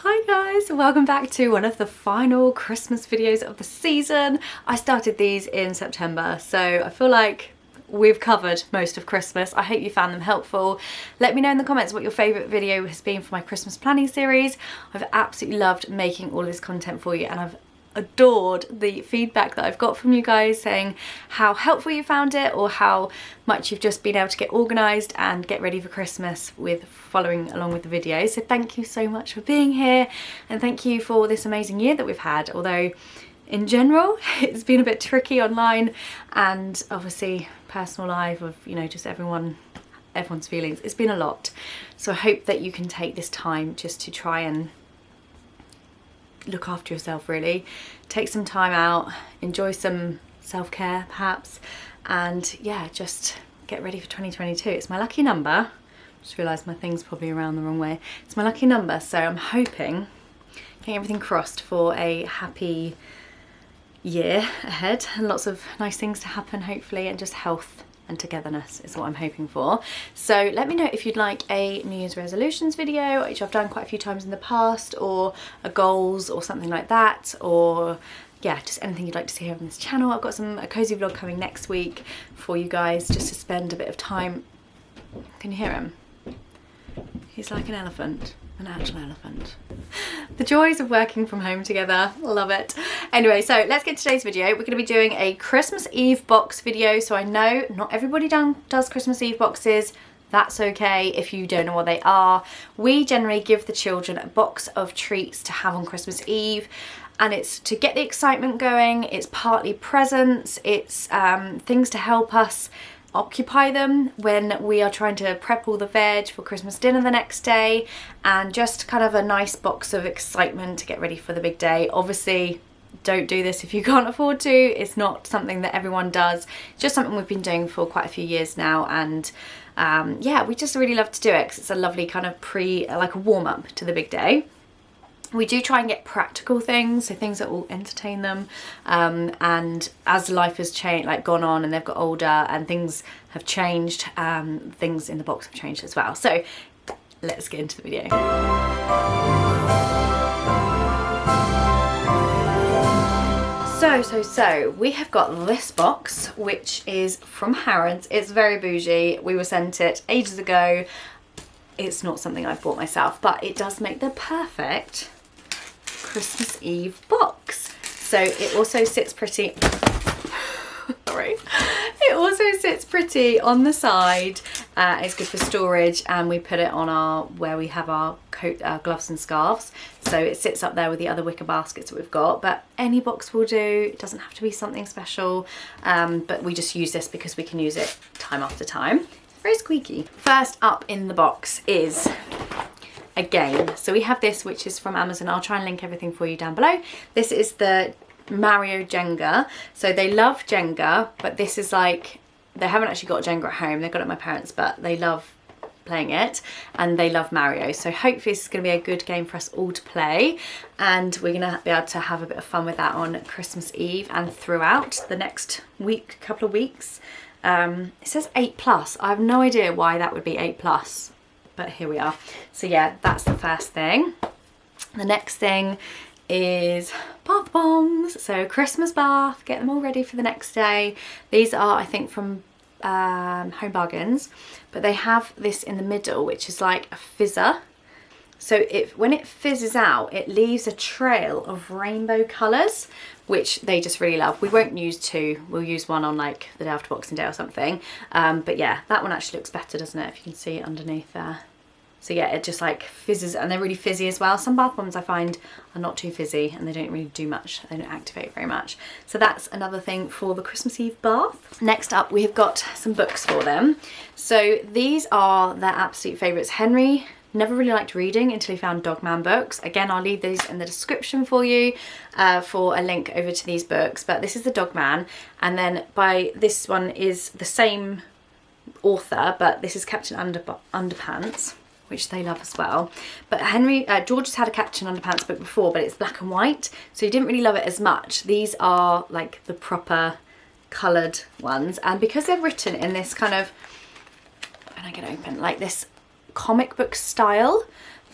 Hi guys, welcome back to one of the final Christmas videos of the season. I started these in September, so I feel like we've covered most of Christmas. I hope you found them helpful. Let me know in the comments what your favourite video has been for my Christmas planning series. I've absolutely loved making all this content for you, and I've adored the feedback that I've got from you guys saying how helpful you found it or how much you've just been able to get organised and get ready for Christmas with following along with the video. So thank you so much for being here, and thank you for this amazing year that we've had, although in general it's been a bit tricky online and obviously personal life of, you know, just everyone's feelings. It's been a lot, so I hope that you can take this time just to try and look after yourself, really. Take some time out, enjoy some self-care perhaps, and yeah, just get ready for 2022. It's my lucky number. Just realised my thing's probably around the wrong way. It's my lucky number, so I'm hoping, getting everything crossed for a happy year ahead and lots of nice things to happen hopefully, and just health and togetherness is what I'm hoping for. So let me know if you'd like a New Year's resolutions video, which I've done quite a few times in the past, or a goals or something like that, or yeah, just anything you'd like to see here on this channel. I've got a cozy vlog coming next week for you guys, just to spend a bit of time. Can you hear him? He's like an elephant, an actual elephant. The joys of working from home together, love it. Anyway, so let's get to today's video. We're going to be doing a Christmas Eve box video. So I know not everybody does Christmas Eve boxes. That's okay if you don't know what they are. We generally give the children a box of treats to have on Christmas Eve, and it's to get the excitement going. It's partly presents, it's things to help us occupy them when we are trying to prep all the veg for Christmas dinner the next day, and just kind of a nice box of excitement to get ready for the big day. Obviously, don't do this if you can't afford to. It's not something that everyone does. It's just something we've been doing for quite a few years now, and yeah, we just really love to do it because it's a lovely kind of like a warm-up to the big day. We do try and get practical things, so things that will entertain them, and as life has changed, like gone on and they've got older and things have changed, things in the box have changed as well. So let's get into the video. So we have got this box, which is from Harrods. It's very bougie. We were sent it ages ago. It's not something I've bought myself, but it does make the perfect Christmas Eve box. So it also sits pretty sorry, it also sits pretty on the side. It's good for storage, and we put it on where we have our coat, gloves and scarves, so it sits up there with the other wicker baskets that we've got. But any box will do, it doesn't have to be something special, but we just use this because we can use it time after time. Very squeaky. First up in the box is a game. So we have this, which is from Amazon. I'll try and link everything for you down below. This is the Mario Jenga. So they love Jenga, but this is like, they haven't actually got Jenga at home. They've got it at my parents', but they love playing it, and they love Mario. So hopefully this is going to be a good game for us all to play, and we're going to be able to have a bit of fun with that on Christmas Eve and throughout the next week, couple of weeks. It says 8+. I have no idea why that would be 8+. But here we are. So yeah, that's the first thing. The next thing is bath bombs. So Christmas bath, get them all ready for the next day. These are, I think, from Home Bargains, but they have this in the middle, which is like a fizzer. So when it fizzes out, it leaves a trail of rainbow colours, which they just really love. We won't use two, we'll use one on like the day after Boxing Day or something. But yeah, that one actually looks better, doesn't it? If you can see it underneath there. So yeah, it just like fizzes, and they're really fizzy as well. Some bath bombs I find are not too fizzy, and they don't really do much. They don't activate very much. So that's another thing for the Christmas Eve bath. Next up, we have got some books for them. So these are their absolute favourites. Henry never really liked reading until he found Dogman books. Again, I'll leave these in the description for you for a link over to these books. But this is the Dogman, and then by this one is the same author, but this is Captain Underpants, which they love as well. But George has had a Captain Underpants book before, but it's black and white, so he didn't really love it as much. These are like the proper coloured ones, and because they're written in this kind of, when I get open, like this comic book style,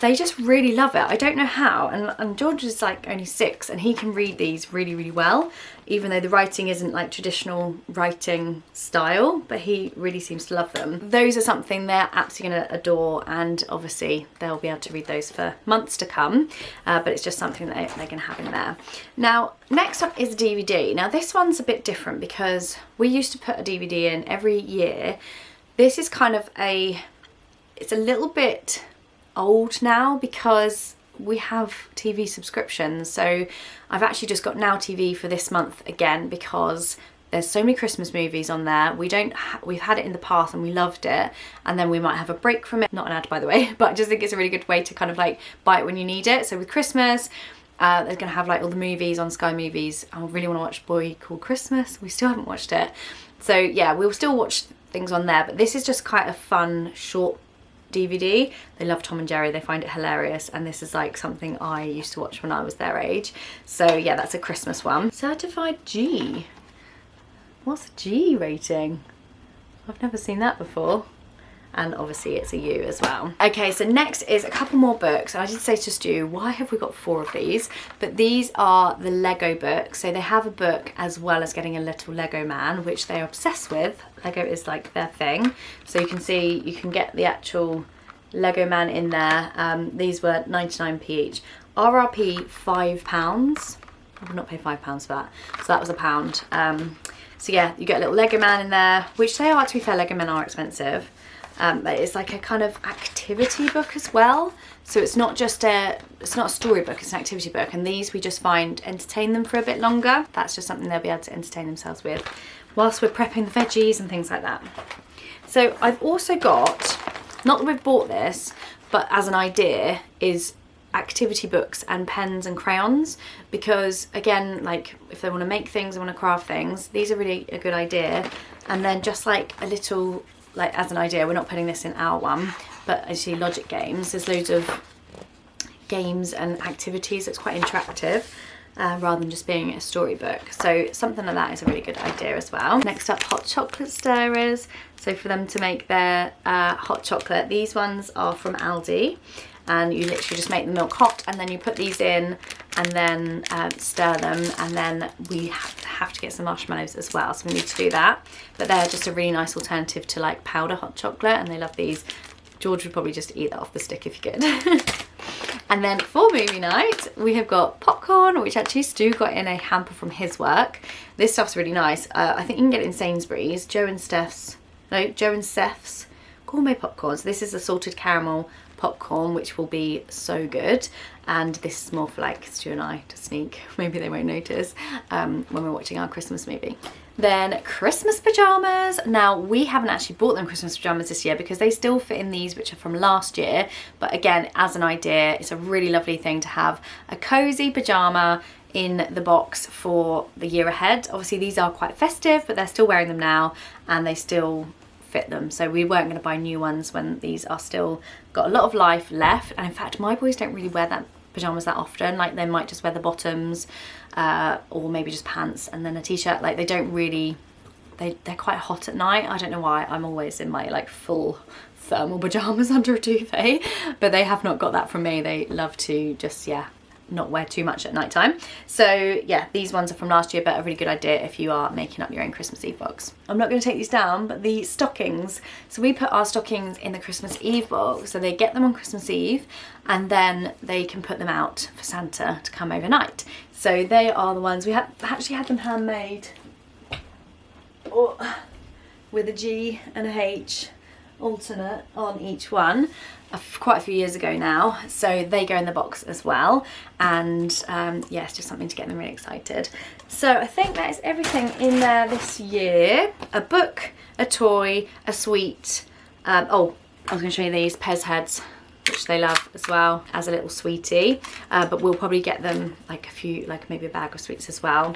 they just really love it. I don't know how, and George is like only 6 and he can read these really, really well, even though the writing isn't like traditional writing style, but he really seems to love them. Those are something they're absolutely gonna adore, and obviously they'll be able to read those for months to come, but it's just something that they're gonna have in there. Now, next up is DVD. Now this one's a bit different because we used to put a DVD in every year. This is kind of it's a little bit old now because we have TV subscriptions. So I've actually just got Now TV for this month again because there's so many Christmas movies on there. We've had it in the past and we loved it, and then we might have a break from it. Not an ad, by the way, but I just think it's a really good way to kind of like buy it when you need it. So with Christmas, they're gonna have like all the movies on Sky Movies. I really want to watch Boy Called Christmas. We still haven't watched it. So yeah, we'll still watch things on there, but this is just quite a fun short DVD. They love Tom and Jerry, they find it hilarious, and this is like something I used to watch when I was their age. So yeah, that's a Christmas one. Certified G. What's a G rating? I've never seen that before. And obviously it's a U as well. Okay, so next is a couple more books. And I did say to Stu, why have we got 4 of these? But these are the Lego books. So they have a book as well as getting a little Lego man, which they're obsessed with. Lego is like their thing. So you can see, you can get the actual Lego man in there. These were 99p each. RRP £5. I would not pay £5 for that. So that was £1. So yeah, you get a little Lego man in there, which they are, to be fair, Lego men are expensive. But it's like a kind of activity book as well. So it's not just it's not a storybook, it's an activity book. And these we just find entertain them for a bit longer. That's just something they'll be able to entertain themselves with whilst we're prepping the veggies and things like that. So I've also got, not that we've bought this, but as an idea, is activity books and pens and crayons, because again, like if they want to make things, they want to craft things, these are really a good idea. And then just like a little, like as an idea, we're not putting this in our one, but as you see, logic games, there's loads of games and activities that's quite interactive, rather than just being a storybook. So something like that is a really good idea as well. Next up, hot chocolate stirrers. So for them to make their hot chocolate, these ones are from Aldi, and you literally just make the milk hot and then you put these in and then stir them, and then we have to get some marshmallows as well, so we need to do that. But they're just a really nice alternative to like powder hot chocolate, and they love these. George would probably just eat that off the stick if he could. And then for movie night, we have got popcorn, which actually Stu got in a hamper from his work. This stuff's really nice. I think you can get it in Sainsbury's. Joe and Seth's gourmet popcorn. So this is a salted caramel popcorn, which will be so good. And this is more for like Stu and I to sneak. Maybe they won't notice when we're watching our Christmas movie. Then Christmas pyjamas. Now we haven't actually bought them Christmas pyjamas this year because they still fit in these, which are from last year. But again, as an idea, it's a really lovely thing to have a cozy pyjama in the box for the year ahead. Obviously these are quite festive, but they're still wearing them now and they still fit them. So we weren't going to buy new ones when these are still got a lot of life left. And in fact, my boys don't really wear that pyjamas that often. Like they might just wear the bottoms, or maybe just pants and then a t-shirt. Like they don't really, they're quite hot at night. I don't know why. I'm always in my like full thermal pyjamas under a duvet, but they have not got that from me. They love to just, yeah, not wear too much at night time. So yeah, these ones are from last year, but a really good idea if you are making up your own Christmas Eve box. I'm not going to take these down, but the stockings, so we put our stockings in the Christmas Eve box, so they get them on Christmas Eve and then they can put them out for Santa to come overnight. So they are the ones, we have actually had them handmade, with a G and a H alternate on each one, quite a few years ago now. So they go in the box as well, and yeah, it's just something to get them really excited. So I think that is everything in there this year. A book, a toy, a sweet, oh, I was going to show you these Pez heads, which they love as well, as a little sweetie, but we'll probably get them like a few, like maybe a bag of sweets as well.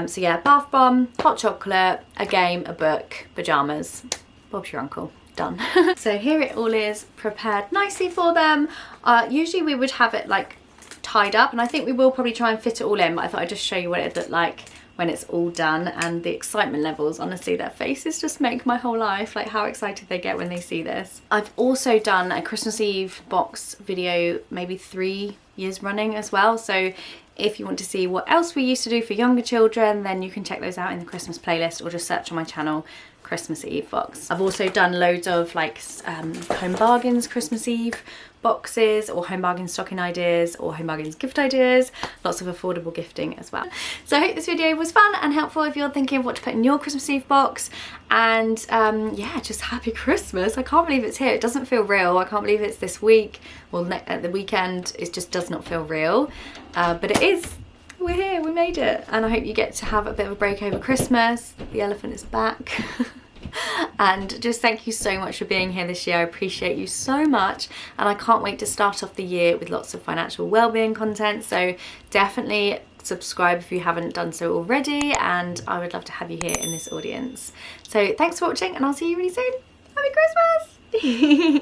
So yeah, bath bomb, hot chocolate, a game, a book, pyjamas. Bob's your uncle. Done. So here it all is prepared nicely for them. Usually we would have it like tied up, and I think we will probably try and fit it all in, but I thought I'd just show you what it looked like when it's all done, and the excitement levels, honestly, their faces just make my whole life, like how excited they get when they see this. I've also done a Christmas Eve box video maybe 3 years running as well, so if you want to see what else we used to do for younger children, then you can check those out in the Christmas playlist, or just search on my channel Christmas Eve box. I've also done loads of like Home Bargains Christmas Eve boxes, or Home Bargains stocking ideas, or Home Bargains gift ideas, lots of affordable gifting as well. So I hope this video was fun and helpful if you're thinking of what to put in your Christmas Eve box. And yeah, just happy Christmas. I can't believe it's here. It doesn't feel real. I can't believe it's this week. Well, at the weekend, it just does not feel real, but it is. We're here, we made it. And I hope you get to have a bit of a break over Christmas. The elephant is back. And just thank you so much for being here this year. I appreciate you so much, and I can't wait to start off the year with lots of financial well-being content. So definitely subscribe if you haven't done so already, and I would love to have you here in this audience. So thanks for watching, and I'll see you really soon. Happy Christmas!